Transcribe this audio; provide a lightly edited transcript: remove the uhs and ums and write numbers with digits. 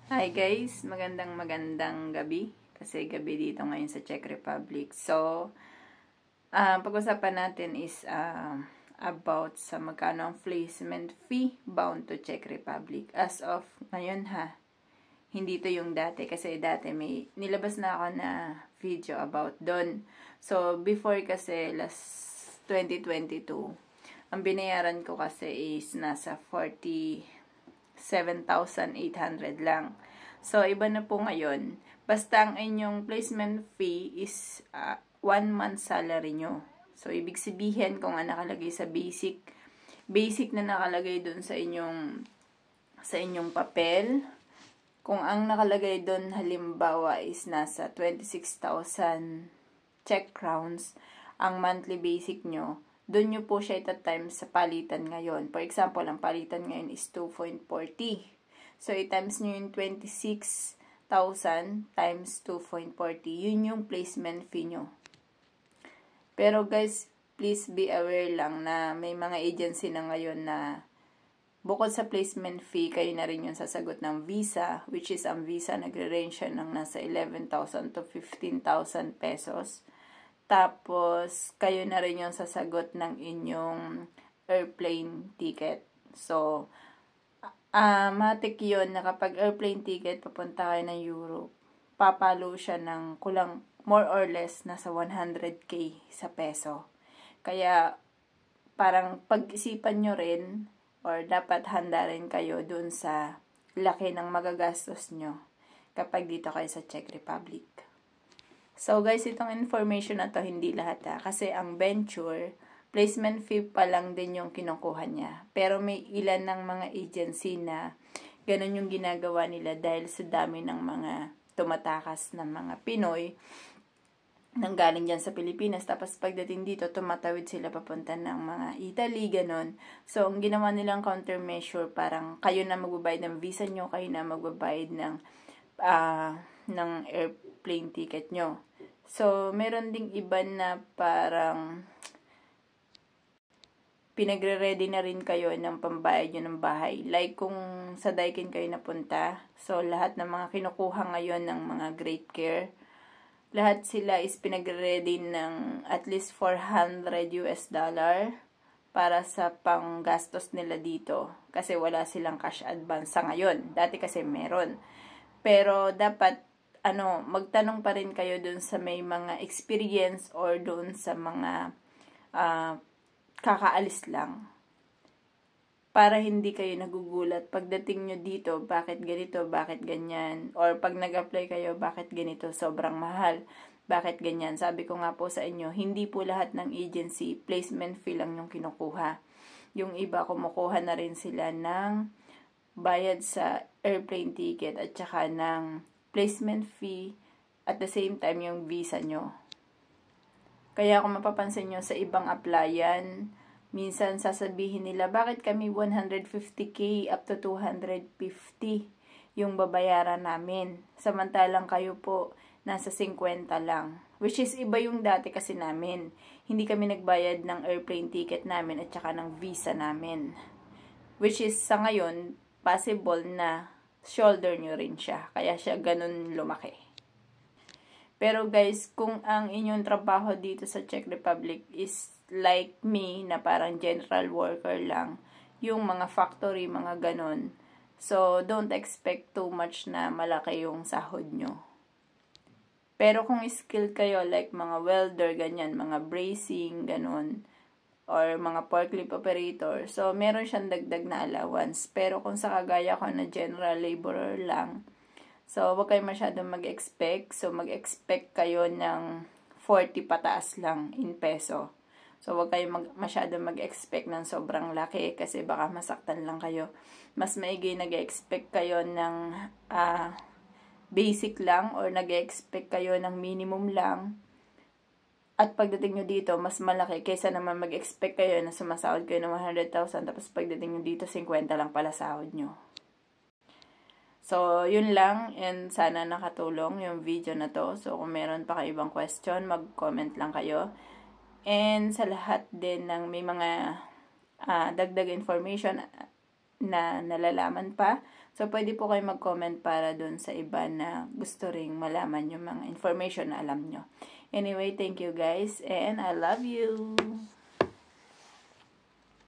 Hi guys, magandang gabi. Kasi gabi dito ngayon sa Czech Republic. So, pag-usapan natin is about sa magkano ang placement fee bound to Czech Republic. As of ngayon hindi to yung dati. Kasi dati may nilabas na ako na video about doon. So, before kasi last 2022, ang binayaran ko kasi is nasa 7,800 lang. So, iba na po ngayon. Basta ang inyong placement fee is 1 month salary nyo. So, ibig sabihin kung ang nakalagay sa basic na nakalagay dun sa inyong papel, kung ang nakalagay dun halimbawa is nasa 26,000 Czech crowns, ang monthly basic nyo, doon nyo po siya ita-times sa palitan ngayon. For example, ang palitan ngayon is 2.40. So, i-times nyo yung 26,000 times 2.40. Yun yung placement fee nyo. Pero guys, please be aware lang na may mga agency na ngayon na bukod sa placement fee, kayo na rin yung sasagot ng visa, which is ang visa nagre-range siya ng nasa 11,000 to 15,000 pesos. Tapos, kayo na rin yung sasagot ng inyong airplane ticket. So, matik yun na kapag airplane ticket, papunta kayo ng Europe, papalo siya ng kulang, more or less, nasa 100k sa peso. Kaya, parang pag-isipan nyo rin, or dapat handa rin kayo dun sa laki ng magagastos nyo kapag dito kayo sa Czech Republic. So guys, itong information na to hindi lahat kasi ang venture, placement fee pa lang din yung kinukuha niya. Pero may ilan ng mga agency na ganun yung ginagawa nila dahil sa dami ng mga tumatakas ng mga Pinoy nanggaling dyan sa Pilipinas. Tapos pagdating dito, tumatawid sila papunta ng mga Italy, ganun. So, ang ginawa nilang countermeasure, parang kayo na magbabayad ng visa nyo, kayo na magbabayad ng airplane ticket nyo. So, meron ding iba na parang pinagre-ready na rin kayo ng pambayad nyo ng bahay. Like kung sa Daikin kayo napunta, so lahat ng mga kinukuha ngayon ng mga Great Care, lahat sila is pinagre-ready ng at least $400 para sa panggastos nila dito. Kasi wala silang cash advance sa ngayon. Dati kasi meron. Pero dapat magtanong pa rin kayo dun sa may mga experience or dun sa mga kakaalis lang. Para hindi kayo nagugulat pagdating nyo dito, bakit ganito, bakit ganyan. Or pag nag-apply kayo, bakit ganito, sobrang mahal. Bakit ganyan? Sabi ko nga po sa inyo, hindi po lahat ng agency, placement fee lang yung kinukuha. Yung iba, kumukuha na rin sila ng bayad sa airplane ticket at saka ng placement fee at the same time yung visa nyo. Kaya kung mapapansin nyo sa ibang applyan, minsan sasabihin nila, bakit kami 150k up to 250 yung babayaran namin? Samantalang kayo po nasa 50 lang. Which is iba yung dati kasi namin. Hindi kami nagbayad ng airplane ticket namin at saka ng visa namin. Which is sa ngayon, possible na shoulder nyo rin siya. Kaya siya ganun lumaki. Pero guys, kung ang inyong trabaho dito sa Czech Republic is like me, na parang general worker lang, yung mga factory, mga ganun. So, don't expect too much na malaki yung sahod nyo. Pero kung skill kayo, like mga welder, ganyan, mga bracing, ganun, or mga forklift operator. So, meron siyang dagdag na allowance. Pero kung sa kagaya ko na general laborer lang, so, huwag kayo masyadong mag-expect. So, mag-expect kayo ng 40 pataas lang in peso. So, huwag kayo masyadong mag-expect ng sobrang laki kasi baka masaktan lang kayo. Mas maigi nag-expect kayo ng basic lang or nag-expect kayo ng minimum lang. At pagdating nyo dito, mas malaki kaysa naman mag-expect kayo na sumasahod kayo ng 100,000 tapos pagdating nyo dito, 50 lang pala sahod nyo. So, yun lang and sana nakatulong yung video na to. So, kung meron pa kayo ibang question, mag-comment lang kayo. And sa lahat din ng may mga dagdag information, na nalalaman pa. So, pwede po kayo mag-comment para dun sa iba na gusto ring malaman yung mga information na alam nyo. Anyway, thank you guys and I love you!